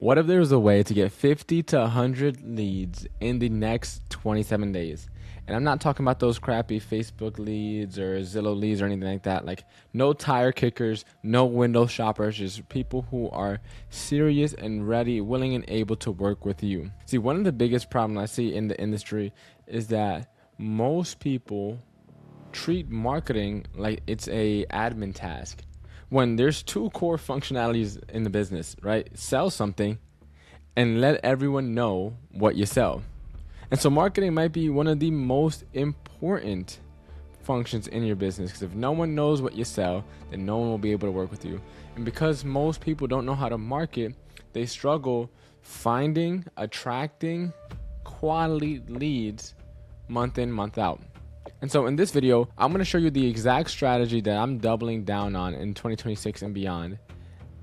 What if there was a way to get 50 to 100 leads in the next 27 days? And I'm not talking about those crappy Facebook leads or Zillow leads or anything like that. Like no tire kickers, no window shoppers, just people who are serious and ready, willing and able to work with you. See, one of the biggest problems I see in the industry is that most people treat marketing like it's a admin task when there's two core functionalities in the business, right? Sell something and let everyone know what you sell. And so marketing might be one of the most important functions in your business, because if no one knows what you sell, then no one will be able to work with you. And because most people don't know how to market, they struggle finding, attracting quality leads month in, month out. And so in this video, I'm going to show you the exact strategy that I'm doubling down on in 2026 and beyond.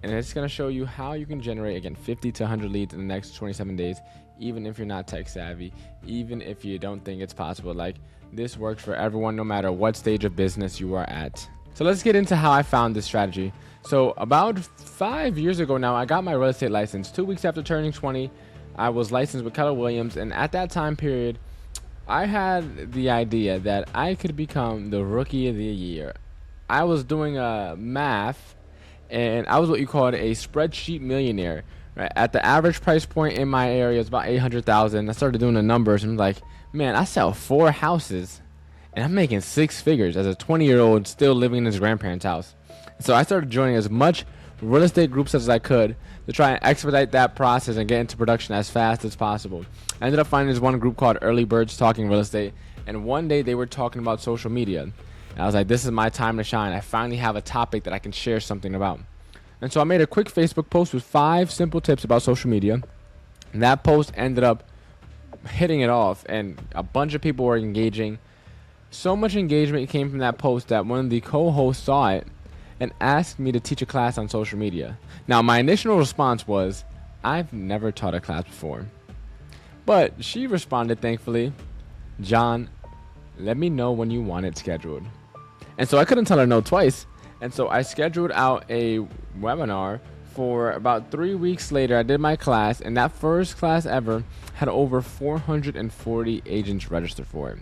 And it's going to show you how you can generate, again, 50 to 100 leads in the next 27 days, even if you're not tech savvy, even if you don't think it's possible. Like, this works for everyone, no matter what stage of business you are at. So let's get into how I found this strategy. So about 5 years ago now, I got my real estate license. 2 weeks after turning 20, I was licensed with Keller Williams. And at that time period, I had the idea that I could become the rookie of the year. I was doing math, and I was what you call a spreadsheet millionaire. Right? At the average price point in my area is about 800,000. I started doing the numbers and I'm like, man, I sell 4 houses and I'm making 6 figures as a 20-year-old still living in his grandparents' house. So I started joining as much real estate groups as I could to try and expedite that process and get into production as fast as possible. I ended up finding this one group called Early Birds Talking Real Estate, and one day they were talking about social media. And I was like, this is my time to shine. I finally have a topic that I can share something about. And so I made a quick Facebook post with 5 simple tips about social media. And that post ended up hitting it off, and a bunch of people were engaging. So much engagement came from that post that one of the co-hosts saw it and asked me to teach a class on social media. Now, my initial response was, I've never taught a class before. But she responded, thankfully, John, let me know when you want it scheduled. And so I couldn't tell her no twice. And so I scheduled out a webinar for about 3 weeks later. I did my class, and that first class ever had over 440 agents registered for it.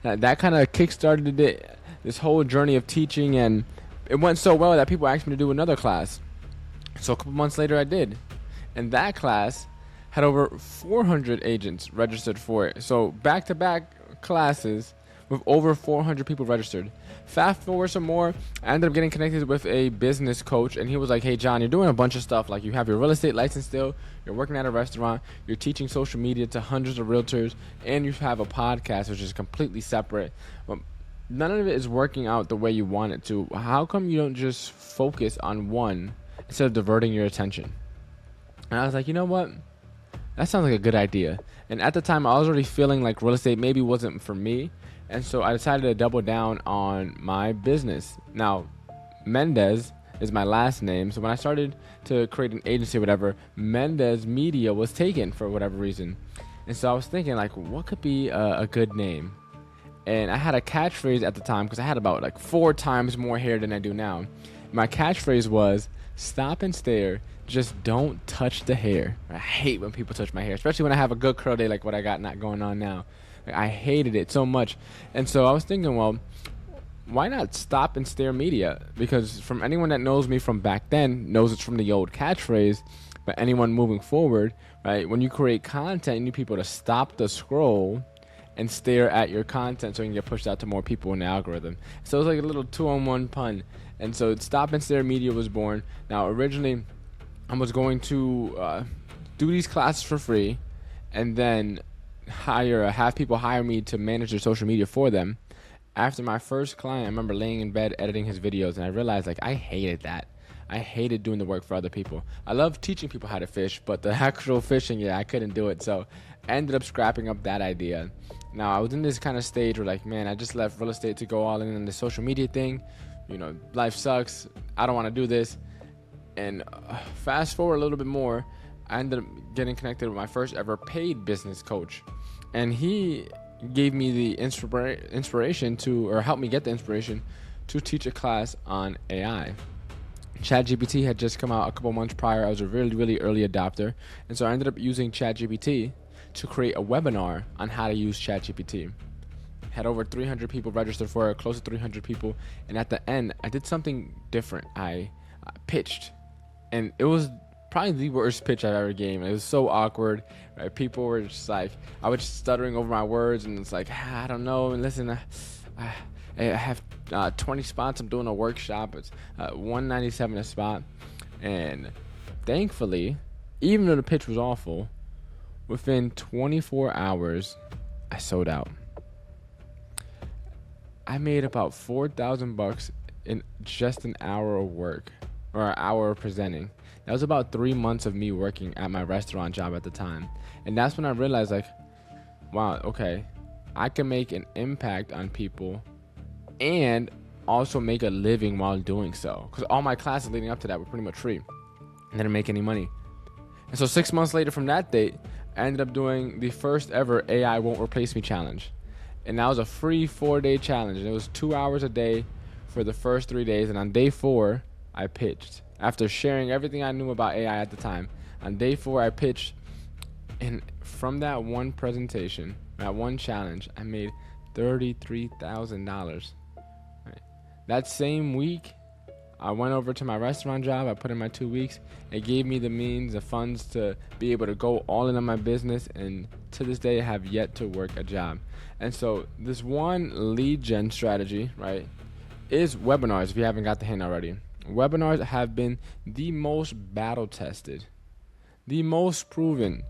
Now, that kind of kickstarted this whole journey of teaching, and it went so well that people asked me to do another class. So a couple months later I did. And that class had over 400 agents registered for it. So back-to-back classes with over 400 people registered. Fast forward some more, I ended up getting connected with a business coach, and he was like, hey John, you're doing a bunch of stuff. Like, you have your real estate license still, you're working at a restaurant, you're teaching social media to hundreds of realtors, and you have a podcast, which is completely separate. None of it is working out the way you want it to. How come you don't just focus on one instead of diverting your attention? And I was like, you know what? That sounds like a good idea. And at the time, I was already feeling like real estate maybe wasn't for me. And so I decided to double down on my business. Now, Mendez is my last name. So when I started to create an agency or whatever, Mendez Media was taken for whatever reason. And so I was thinking, like, what could be a good name? And I had a catchphrase at the time because I had about like 4 times more hair than I do now. My catchphrase was, stop and stare, just don't touch the hair. I hate when people touch my hair, especially when I have a good curl day like what I got not going on now. Like, I hated it so much. And so I was thinking, well, why not stop and stare media? Because from anyone that knows me from back then knows it's from the old catchphrase. But anyone moving forward, right, when you create content, you need people to stop the scroll and stare at your content so you can get pushed out to more people in the algorithm. So it was like a little 2-on-1 pun. And so Stop and Stare Media was born. Now, originally, I was going to do these classes for free and then have people hire me to manage their social media for them. After my first client, I remember laying in bed editing his videos, and I realized, like, I hated that. I hated doing the work for other people. I love teaching people how to fish, but the actual fishing, I couldn't do it. So I ended up scrapping up that idea. Now, I was in this kind of stage where, like, man, I just left real estate to go all in on the social media thing. You know, life sucks. I don't want to do this. And fast forward a little bit more, I ended up getting connected with my first ever paid business coach. And he gave me the inspiration to, or helped me get the inspiration to teach a class on AI. ChatGPT had just come out a couple months prior. I was a really early adopter, and so I ended up using ChatGPT to create a webinar on how to use ChatGPT. Had over 300 people registered for it, close to 300 people, and at the end, I did something different. I pitched, and it was probably the worst pitch I've ever given. It was so awkward. Right? People were just like, I was just stuttering over my words, and it's like, I don't know. And listen, I have 20 spots. I'm doing a workshop. It's $197 a spot, and thankfully, even though the pitch was awful, within 24 hours, I sold out. I made about $4,000 in just an hour of work, or an hour of presenting. That was about 3 months of me working at my restaurant job at the time. And that's when I realized, like, wow, okay, I can make an impact on people and also make a living while doing so. Because all my classes leading up to that were pretty much free. I didn't make any money. And so 6 months later from that date, I ended up doing the first ever AI Won't Replace Me challenge. And that was a free 4-day challenge. And it was 2 hours a day for the first 3 days. And on day 4, I pitched. After sharing everything I knew about AI at the time, on day 4, I pitched. And from that one presentation, that one challenge, I made $33,000. Right. That same week, I went over to my restaurant job. I put in my 2 weeks. It gave me the means, the funds to be able to go all in on my business. And to this day, I have yet to work a job. And so this one lead gen strategy, right, is webinars, if you haven't got the hint already. Webinars have been the most battle tested, the most proven,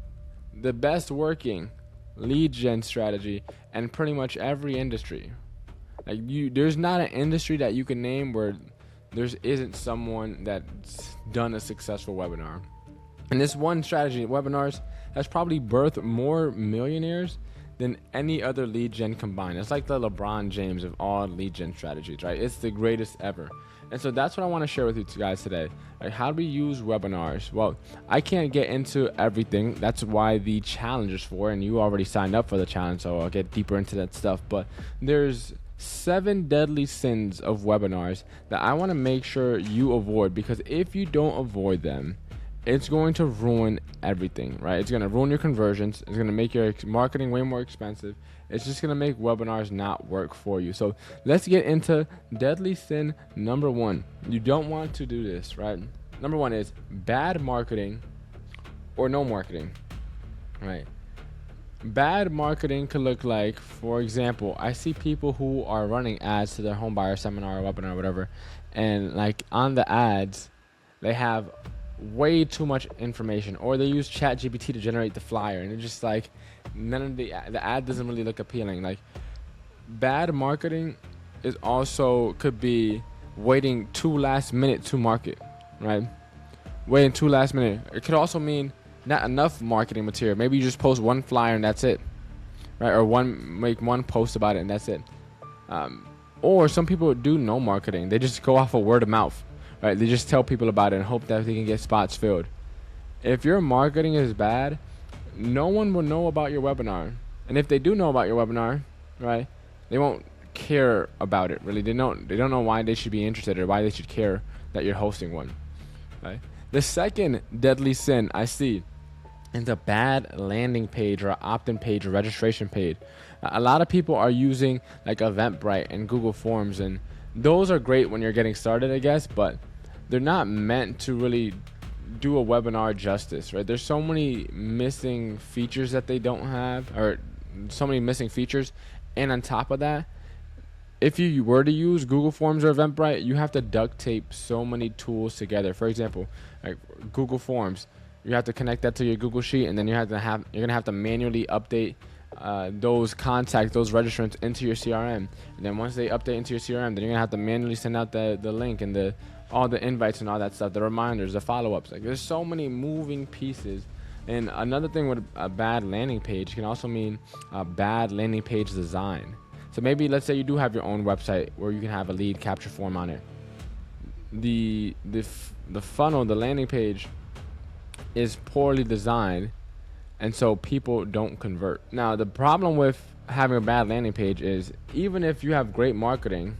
the best working lead gen strategy in pretty much every industry. Like there's not an industry that you can name where there isn't someone that's done a successful webinar. And this one strategy, webinars, has probably birthed more millionaires than any other lead gen combined. It's like the LeBron James of all lead gen strategies, right? It's the greatest ever. And so that's what I want to share with you guys today. Like, how do we use webinars? Well, I can't get into everything. That's why the challenge is for, and you already signed up for the challenge, so I'll get deeper into that stuff. But there's 7 deadly sins of webinars that I want to make sure you avoid, because if you don't avoid them, it's going to ruin everything, right? It's going to ruin your conversions. It's going to make your marketing way more expensive. It's just going to make webinars not work for you. So let's get into deadly sin number 1. You don't want to do this, right? Number 1 is bad marketing or no marketing, right? Bad marketing could look like, for example, I see people who are running ads to their home buyer seminar or webinar or whatever, and like on the ads, they have way too much information, or they use ChatGPT to generate the flyer, and it's just like none of the ad doesn't really look appealing. Like, bad marketing is also could be waiting too last minute to market, right? Waiting too last minute. It could also mean not enough marketing material. Maybe you just post one flyer and that's it, right? Or make one post about it and that's it. Or some people do no marketing. They just go off of word of mouth. Right, they just tell people about it and hope that they can get spots filled. If your marketing is bad, no one will know about your webinar. And if they do know about your webinar, right, they won't care about it, really. They don't know why they should be interested or why they should care that you're hosting one. Right? The second deadly sin I see is a bad landing page or opt-in page or registration page. A lot of people are using like Eventbrite and Google Forms, and those are great when you're getting started, I guess, but they're not meant to really do a webinar justice, right? There's so many missing features that they don't have, or so many missing features. And on top of that, if you were to use Google Forms or Eventbrite, you have to duct tape so many tools together. For example, like Google Forms, you have to connect that to your Google Sheet, and then you're gonna have to manually update those contacts, those registrants into your CRM. And then once they update into your CRM, then you're gonna have to manually send out the link and all the invites and all that stuff, the reminders, the follow-ups. Like, there's so many moving pieces. And another thing with a bad landing page can also mean a bad landing page design. So maybe let's say you do have your own website where you can have a lead capture form on it. The funnel, the landing page, is poorly designed, and so people don't convert. Now, the problem with having a bad landing page is, even if you have great marketing,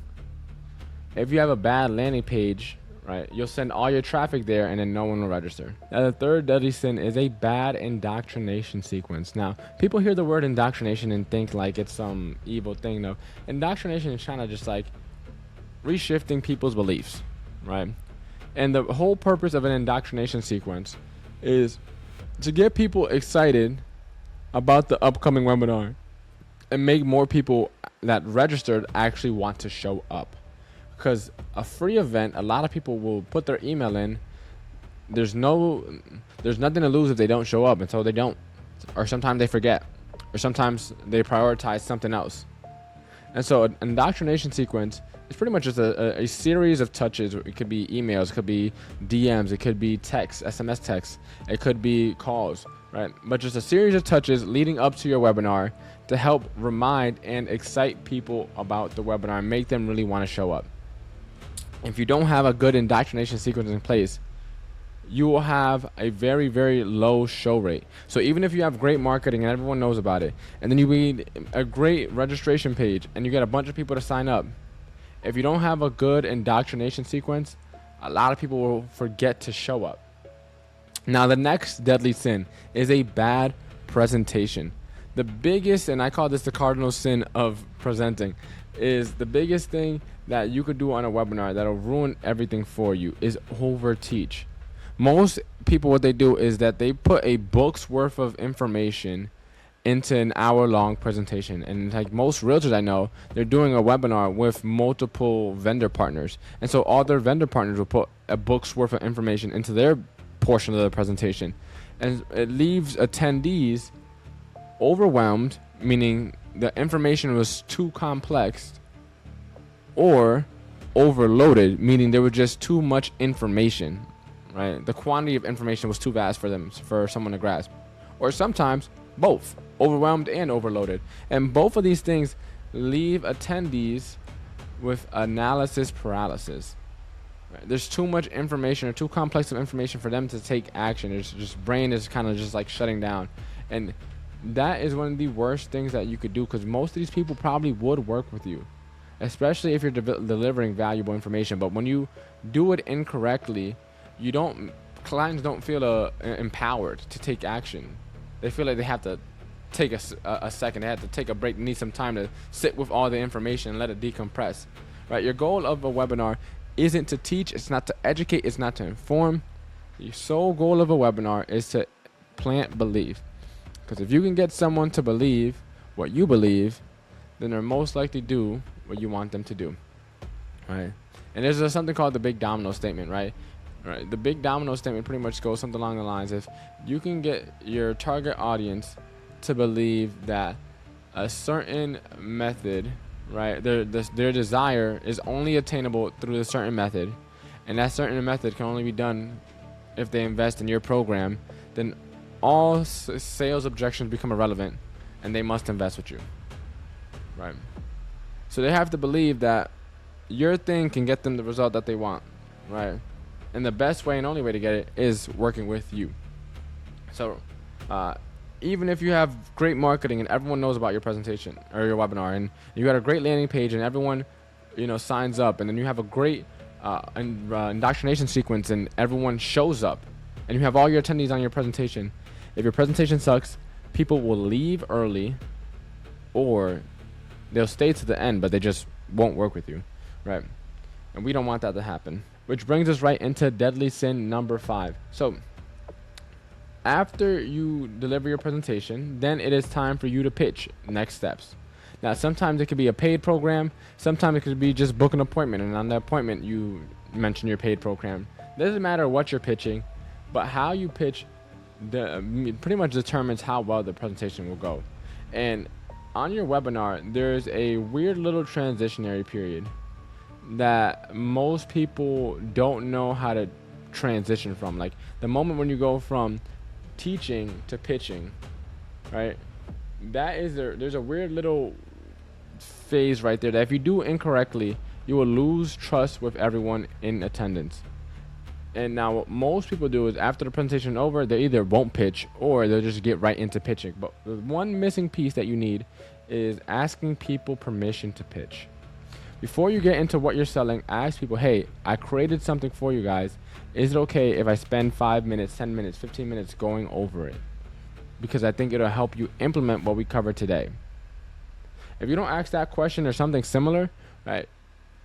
if you have a bad landing page, right? You'll send all your traffic there and then no one will register. Now, the third deadly sin is a bad indoctrination sequence. Now, people hear the word indoctrination and think like it's some evil thing. No, indoctrination is kind of just like reshifting people's beliefs, right? And the whole purpose of an indoctrination sequence is to get people excited about the upcoming webinar and make more people that registered actually want to show up. Because a free event, a lot of people will put their email in. There's nothing to lose if they don't show up, and so they don't. Or sometimes they forget, or sometimes they prioritize something else. And so an indoctrination sequence is pretty much just a series of touches. It could be emails, it could be DMs, it could be text, SMS text, it could be calls, right? But just a series of touches leading up to your webinar to help remind and excite people about the webinar and make them really want to show up. If you don't have a good indoctrination sequence in place, you will have a very, very low show rate. So even if you have great marketing and everyone knows about it, and then you need a great registration page and you get a bunch of people to sign up, if you don't have a good indoctrination sequence, a lot of people will forget to show up. Now, the next deadly sin is a bad presentation. The biggest, and I call this the cardinal sin of presenting, is the biggest thing that you could do on a webinar that'll ruin everything for you is overteach. Most people, what they do is that they put a book's worth of information into an hour-long presentation. And like most realtors I know, they're doing a webinar with multiple vendor partners. And so all their vendor partners will put a book's worth of information into their portion of the presentation. And it leaves attendees overwhelmed, meaning the information was too complex, or overloaded, meaning there was just too much information, right? The quantity of information was too vast for someone to grasp. Or sometimes both, overwhelmed and overloaded. And both of these things leave attendees with analysis paralysis. Right? There's too much information or too complex of information for them to take action. It's just brain is kind of just like shutting down. And that is one of the worst things that you could do, because most of these people probably would work with you, especially if you're delivering valuable information. But when you do it incorrectly, clients don't feel empowered to take action. They feel like they have to take a second. They have to take a break. They need some time to sit with all the information and let it decompress. Right? Your goal of a webinar isn't to teach. It's not to educate. It's not to inform. The sole goal of a webinar is to plant belief. Because if you can get someone to believe what you believe, then they're most likely do what you want them to do. Right? And there's something called the big domino statement, right? Right. The big domino statement pretty much goes something along the lines: if you can get your target audience to believe that a certain method, right, their desire is only attainable through a certain method, and that certain method can only be done if they invest in your program, then all sales objections become irrelevant, and they must invest with you. Right. So they have to believe that your thing can get them the result that they want. Right. And the best way and only way to get it is working with you. So even if you have great marketing and everyone knows about your presentation or your webinar, and you got a great landing page and everyone signs up, and then you have a great indoctrination sequence and everyone shows up, and you have all your attendees on your presentation, if your presentation sucks, people will leave early, or they'll stay to the end, but they just won't work with you, right? And we don't want that to happen. Which brings us right into deadly sin number 5. So after you deliver your presentation, then it is time for you to pitch next steps. Now, sometimes it could be a paid program. Sometimes it could be just book an appointment, and on the appointment you mention your paid program. It doesn't matter what you're pitching, but how you pitch pretty much determines how well the presentation will go. And on your webinar, there's a weird little transitionary period that most people don't know how to transition from. Like the moment when you go from teaching to pitching, right? There's a weird little phase right there that if you do incorrectly, you will lose trust with everyone in attendance. And now what most people do is after the presentation is over, they either won't pitch or they'll just get right into pitching. But the one missing piece that you need is asking people permission to pitch. Before you get into what you're selling, ask people, hey, I created something for you guys. Is it okay if I spend 5 minutes, 10 minutes, 15 minutes going over it? Because I think it'll help you implement what we covered today. If you don't ask that question or something similar, right,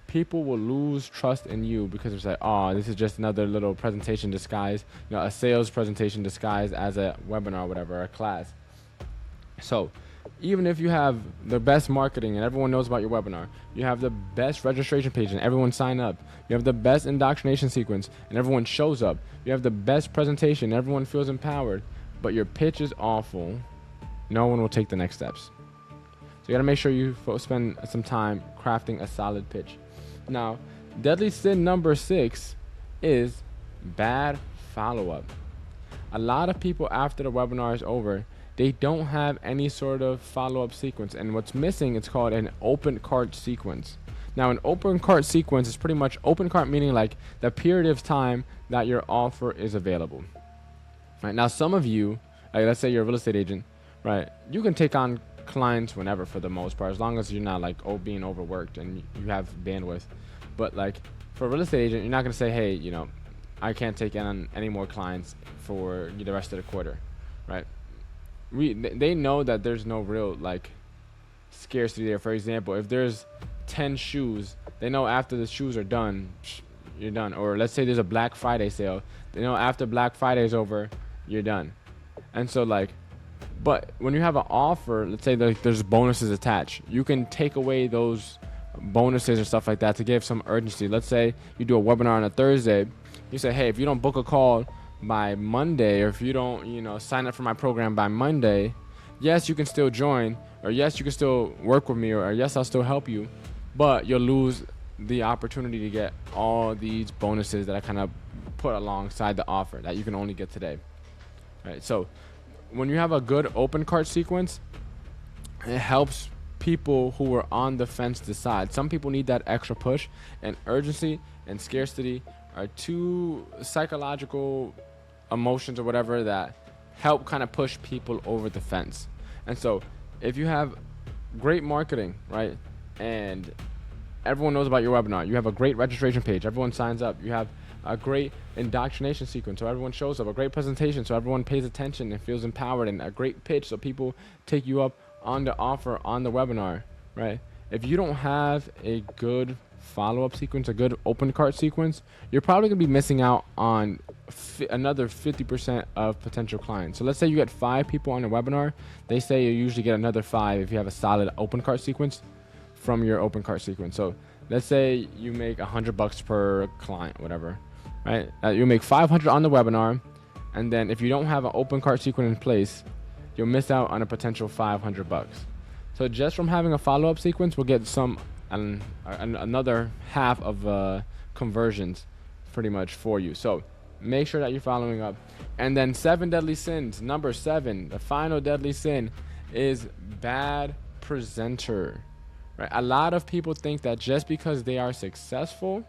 people will lose trust in you because it's like, oh, this is just another little presentation disguised, a sales presentation disguised as a webinar or whatever, a class. So even if you have the best marketing and everyone knows about your webinar, you have the best registration page and everyone sign up, you have the best indoctrination sequence and everyone shows up, you have the best presentation, everyone feels empowered, but your pitch is awful, no one will take the next steps. So you gotta make sure you spend some time crafting a solid pitch. Now, deadly sin number 6 is bad follow-up. A lot of people after the webinar is over, they don't have any sort of follow-up sequence, and what's missing, it's called an open cart sequence. Now, an open cart sequence is pretty much open cart, meaning like the period of time that your offer is available. Right now, some of you, like let's say you're a real estate agent, right? You can take on clients whenever for the most part, as long as you're not like being overworked and you have bandwidth. But like for a real estate agent, you're not gonna say, hey, I can't take on any more clients for the rest of the quarter, right? They know that there's no real like scarcity there. For example, if there's 10 shoes, they know after the shoes are done, you're done. Or let's say there's a Black Friday sale, they know after Black Friday is over, you're done. And so like, but when you have an offer, let's say there's bonuses attached, you can take away those bonuses or stuff like that to give some urgency. Let's say you do a webinar on a Thursday, you say, hey, if you don't book a call by Monday, or if you don't sign up for my program by Monday, yes, you can still join, or yes, you can still work with me, or yes, I'll still help you, but you'll lose the opportunity to get all these bonuses that I kind of put alongside the offer that you can only get today. Right? So when you have a good open cart sequence, it helps people who are on the fence decide. Some people need that extra push, and urgency and scarcity are two psychological emotions or whatever that help kind of push people over the fence. And so if you have great marketing, right, and everyone knows about your webinar, you have a great registration page, everyone signs up, you have a great indoctrination sequence so everyone shows up, a great presentation so everyone pays attention and feels empowered, and a great pitch so people take you up on the offer on the webinar, right? If you don't have a good follow-up sequence, a good open cart sequence, you're probably going to be missing out on another 50% of potential clients. So let's say you get 5 people on a webinar, they say you usually get another 5 if you have a solid open cart sequence from your open cart sequence. So let's say you make $100 per client, whatever, right? You make 500 on the webinar, and then if you don't have an open cart sequence in place, you'll miss out on a potential $500. So just from having a follow-up sequence, we'll get another half of conversions pretty much for you. So make sure that you're following up. And then 7 deadly sins. Number 7, the final deadly sin, is bad presenter. Right? A lot of people think that just because they are successful,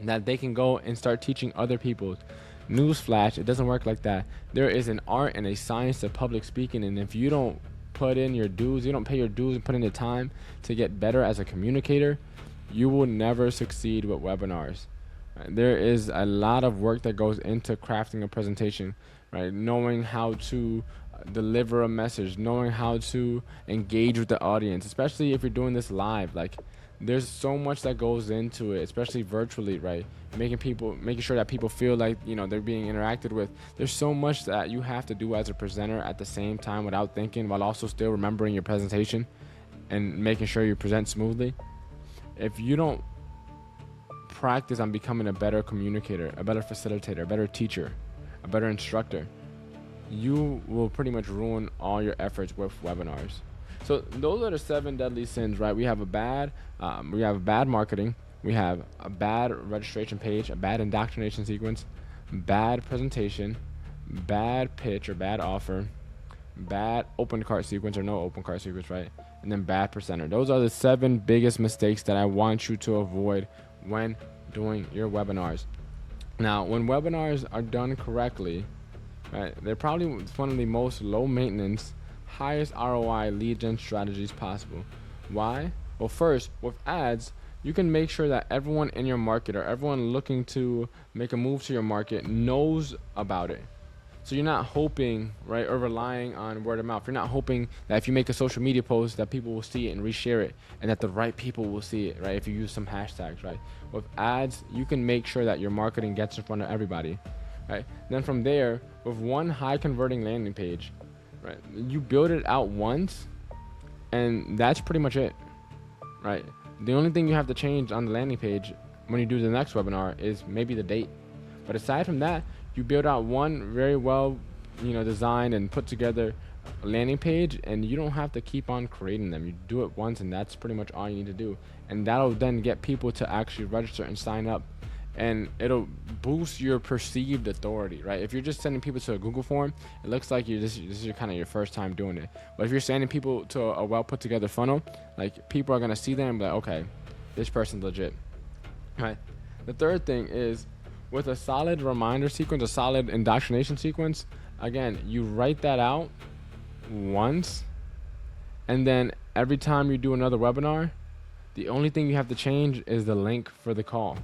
that they can go and start teaching other people. Newsflash, it doesn't work like that. There is an art and a science to public speaking, and if you don't put in your dues, you don't pay your dues and put in the time to get better as a communicator, you will never succeed with webinars. Right? There is a lot of work that goes into crafting a presentation, right? Knowing how to deliver a message, knowing how to engage with the audience, especially if you're doing this live. Like, there's so much that goes into it, especially virtually, right? Making sure that people feel like, they're being interacted with. There's so much that you have to do as a presenter at the same time without thinking, while also still remembering your presentation and making sure you present smoothly. If you don't practice on becoming a better communicator, a better facilitator, a better teacher, a better instructor, you will pretty much ruin all your efforts with webinars. So those are the 7 deadly sins, right? We have a bad marketing, we have a bad registration page, a bad indoctrination sequence, bad presentation, bad pitch or bad offer, bad open cart sequence or no open cart sequence, right? And then bad presenter. Those are the 7 biggest mistakes that I want you to avoid when doing your webinars. Now, when webinars are done correctly, right, they're probably one of the most low maintenance, highest ROI lead gen strategies possible. Why? Well, first, with ads, you can make sure that everyone in your market or everyone looking to make a move to your market knows about it. So you're not hoping, right, or relying on word of mouth. You're not hoping that if you make a social media post that people will see it and reshare it, and that the right people will see it, right, if you use some hashtags, right. With ads, you can make sure that your marketing gets in front of everybody, right. Then from there, with one high converting landing page, right, you build it out once, and that's pretty much it, right. The only thing you have to change on the landing page when you do the next webinar is maybe the date. But aside from that, you build out one very well, designed and put together landing page, and you don't have to keep on creating them. You do it once, and that's pretty much all you need to do. And that'll then get people to actually register and sign up, and it'll boost your perceived authority, right? If you're just sending people to a Google form, it looks like this is kind of your first time doing it. But if you're sending people to a well put together funnel, like, people are gonna see them and be like, okay, this person's legit, right? The third thing is, with a solid reminder sequence, a solid indoctrination sequence, again, you write that out once, and then every time you do another webinar, the only thing you have to change is the link for the call.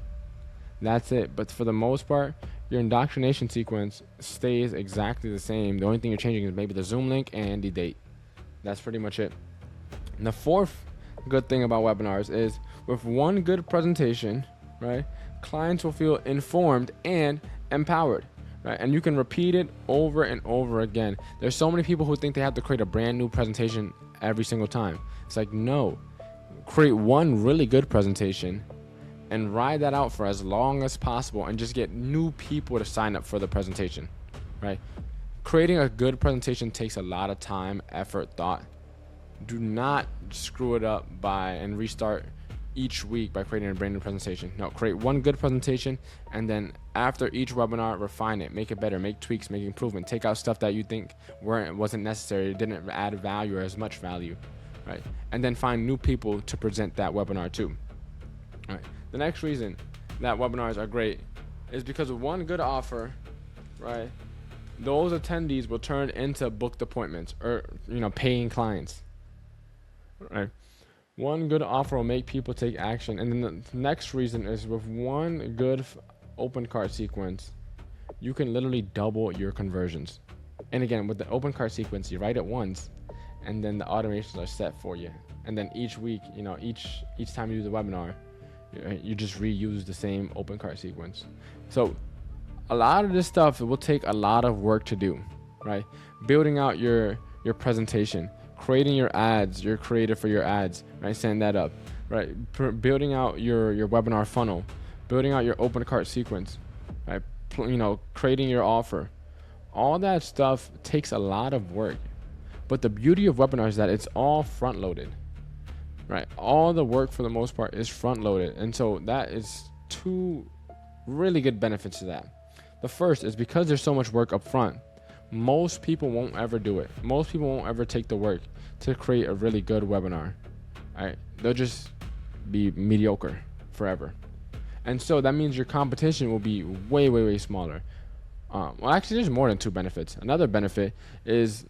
That's it. But for the most part, your indoctrination sequence stays exactly the same. The only thing you're changing is maybe the Zoom link and the date. That's pretty much it. And the fourth good thing about webinars is, with one good presentation, right, clients will feel informed and empowered, right? And you can repeat it over and over again. There's so many people who think they have to create a brand new presentation every single time. It's like, no, create one really good presentation and ride that out for as long as possible, and just get new people to sign up for the presentation, right? Creating a good presentation takes a lot of time, effort, thought. Do not screw it up and restart each week by creating a brand new presentation. No, create one good presentation, and then after each webinar, refine it, make it better, make tweaks, make improvement, take out stuff that you think wasn't necessary, didn't add value or as much value, right? And then find new people to present that webinar to. All right. The next reason that webinars are great is because of one good offer, right? Those attendees will turn into booked appointments, or paying clients, right? One good offer will make people take action. And then the next reason is, with one good open cart sequence, you can literally double your conversions. And again, with the open cart sequence, you write it once, and then the automations are set for you. And then each week, each time you do the webinar, you just reuse the same open cart sequence. So a lot of this stuff will take a lot of work to do, right? Building out your presentation, creating your ads, your creative for your ads, right? Send that up, right? Building out your webinar funnel, building out your open cart sequence, right? Creating your offer. All that stuff takes a lot of work. But the beauty of webinars is that it's all front loaded, right? All the work for the most part is front loaded. And so that is two really good benefits to that. The first is, because there's so much work up front, most people won't ever do it. Most people won't ever take the work to create a really good webinar. All right? They'll just be mediocre forever. And so that means your competition will be way, way, way smaller. Well, actually, there's more than two benefits. Another benefit is,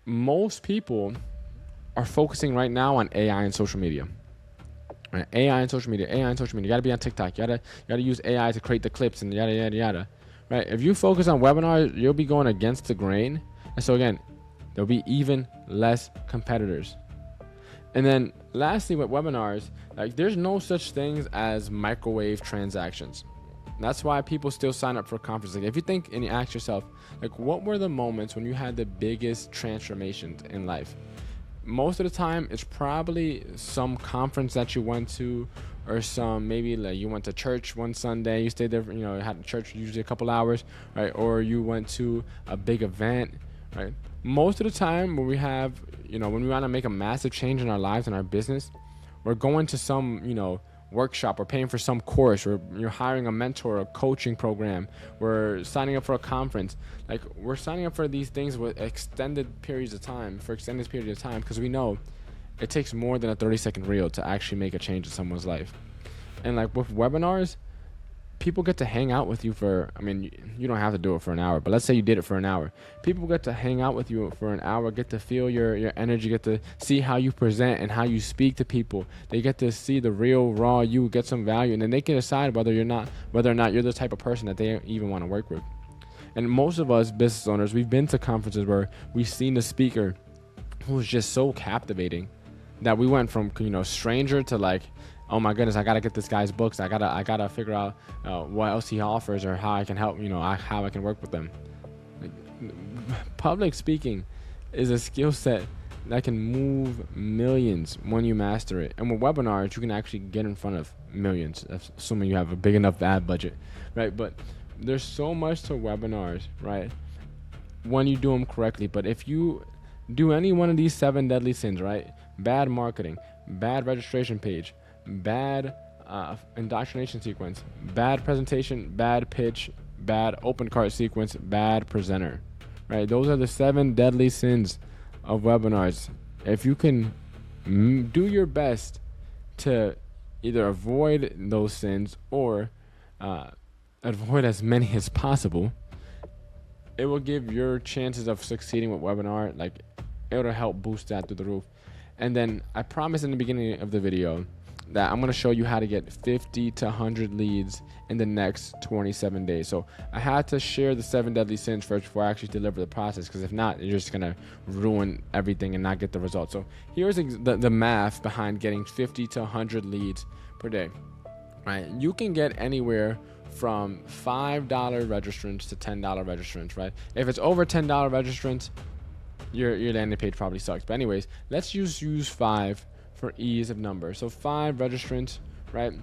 most people are focusing right now on AI and social media. Right? AI and social media, AI and social media. You gotta be on TikTok. You gotta use AI to create the clips and yada, yada, yada. Right? If you focus on webinars, you'll be going against the grain. And so again, there'll be even less competitors. And then lastly, with webinars, like, there's no such things as microwave transactions. That's why people still sign up for conferences. Like, if you think and you ask yourself, like, what were the moments when you had the biggest transformations in life? Most of the time, it's probably some conference that you went to, or maybe like you went to church one Sunday, you stayed there, had church usually a couple hours, right? Or you went to a big event, right? Most of the time when we have, when we want to make a massive change in our lives and our business, we're going to some, workshop, or paying for some course, or you're hiring a mentor, a coaching program, we're signing up for a conference. Like, we're signing up for these things with extended periods of time, because we know it takes more than a 30-second reel to actually make a change in someone's life. And like with webinars, people get to hang out with you for, I mean, you don't have to do it for an hour, but let's say you did it for an hour. People get to hang out with you for an hour, get to feel your energy, get to see how you present and how you speak to people. They get to see the real, raw you, get some value, and then they can decide whether or not you're the type of person that they even want to work with. And most of us business owners, we've been to conferences where we've seen the speaker who was just so captivating that we went from, stranger to like, oh my goodness, I gotta get this guy's books. I gotta figure out what else he offers or how I can help. How I can work with them. Like, public speaking is a skill set that can move millions when you master it. And with webinars, you can actually get in front of millions, assuming you have a big enough ad budget, right? But there's so much to webinars, right? When you do them correctly. But if you do any one of these 7 deadly sins, right? Bad marketing, bad registration page, bad indoctrination sequence, bad presentation, bad pitch, bad open cart sequence, bad presenter, right? Those are the 7 deadly sins of webinars. If you can do your best to either avoid those sins or avoid as many as possible, it will give your chances of succeeding with webinar, like, it'll help boost that through the roof. And then I promised in the beginning of the video that I'm going to show you how to get 50 to 100 leads in the next 27 days. So I had to share the 7 deadly sins first before I actually deliver the process, because if not, you're just going to ruin everything and not get the results. So here's the math behind getting 50 to 100 leads per day, right? You can get anywhere from $5 registrants to $10 registrants, right? If it's over $10 registrants, your landing page probably sucks. But anyways, let's use 5 for ease of numbers. So 5 registrants, right?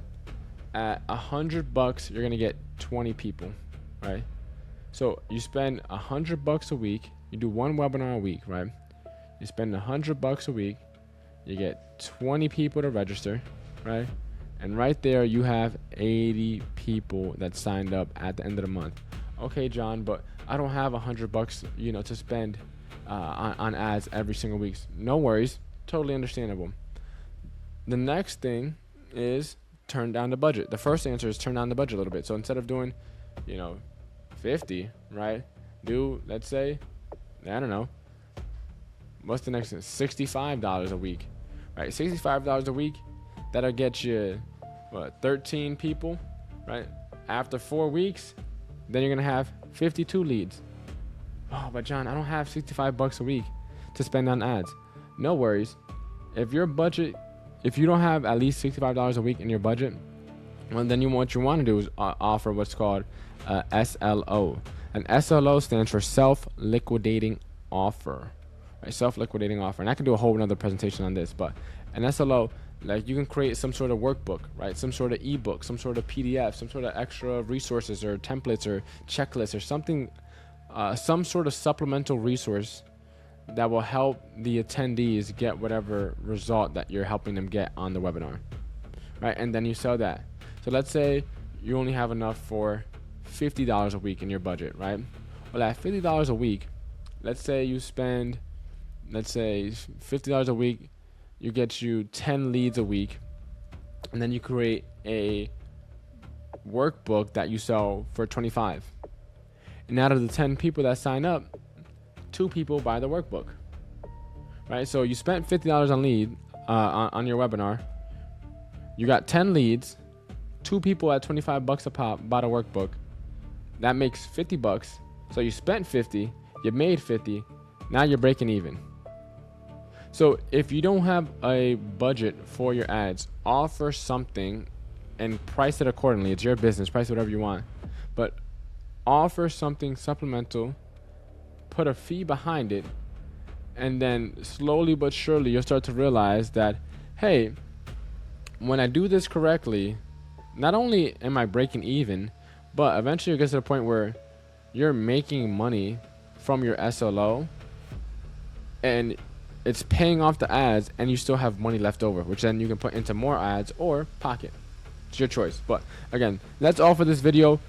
At $100, you're gonna get 20 people, right? So you spend $100 a week. You do 1 webinar a week, right? You spend $100 a week. You get 20 people to register, right? And right there, you have 80 people that signed up at the end of the month. Okay, John, but I don't have $100, to spend on ads every single week. No worries, totally understandable. The next thing is turn down the budget. The first answer is turn down the budget a little bit. So instead of doing, 50, right? Do, let's say, I don't know, what's the next thing? $65 a week, right? $65 a week, that'll get you, 13 people, right? After 4 weeks, then you're gonna have 52 leads. Oh, but John, I don't have $65 a week to spend on ads. No worries. If your budget, if you don't have at least $65 a week in your budget, well, then what you want to do is offer what's called SLO. An SLO stands for self-liquidating offer. Right? Self-liquidating offer. And I can do a whole another presentation on this, but an SLO, like, you can create some sort of workbook, right? Some sort of ebook, some sort of PDF, some sort of extra resources or templates or checklists or something, some sort of supplemental resource that will help the attendees get whatever result that you're helping them get on the webinar, right? And then you sell that. So let's say you only have enough for $50 a week in your budget, right? Well, at $50 a week, let's say you spend, $50 a week, you get you 10 leads a week, and then you create a workbook that you sell for 25. And out of the 10 people that sign up, 2 people buy the workbook, right? So you spent $50 on lead on your webinar. You got 10 leads, 2 people at $25 a pop bought a workbook. That makes $50. So you spent 50, you made 50. Now you're breaking even. So if you don't have a budget for your ads, offer something and price it accordingly. It's your business, price whatever you want, but offer something supplemental, put a fee behind it, and then slowly but surely you'll start to realize that, hey, when I do this correctly, not only am I breaking even, but eventually you'll get to the point where you're making money from your SLO and it's paying off the ads, and you still have money left over, which then you can put into more ads or pocket. It's your choice. But again, that's all for this video.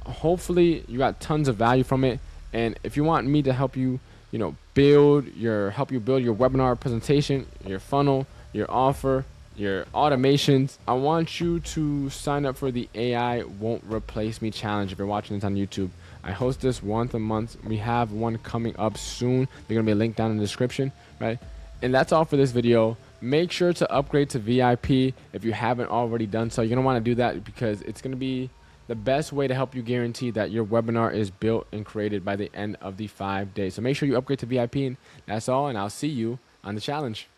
Hopefully you got tons of value from it. And if you want me to help you, build your webinar presentation, your funnel, your offer, your automations. I want you to sign up for the AI Won't Replace Me challenge if you're watching this on YouTube. I host this once a month. We have one coming up soon. There's going to be a link down in the description, right? And that's all for this video. Make sure to upgrade to VIP if you haven't already done so. You're going to want to do that because it's going to be the best way to help you guarantee that your webinar is built and created by the end of the 5 days. So make sure you upgrade to VIP. And that's all, and I'll see you on the challenge.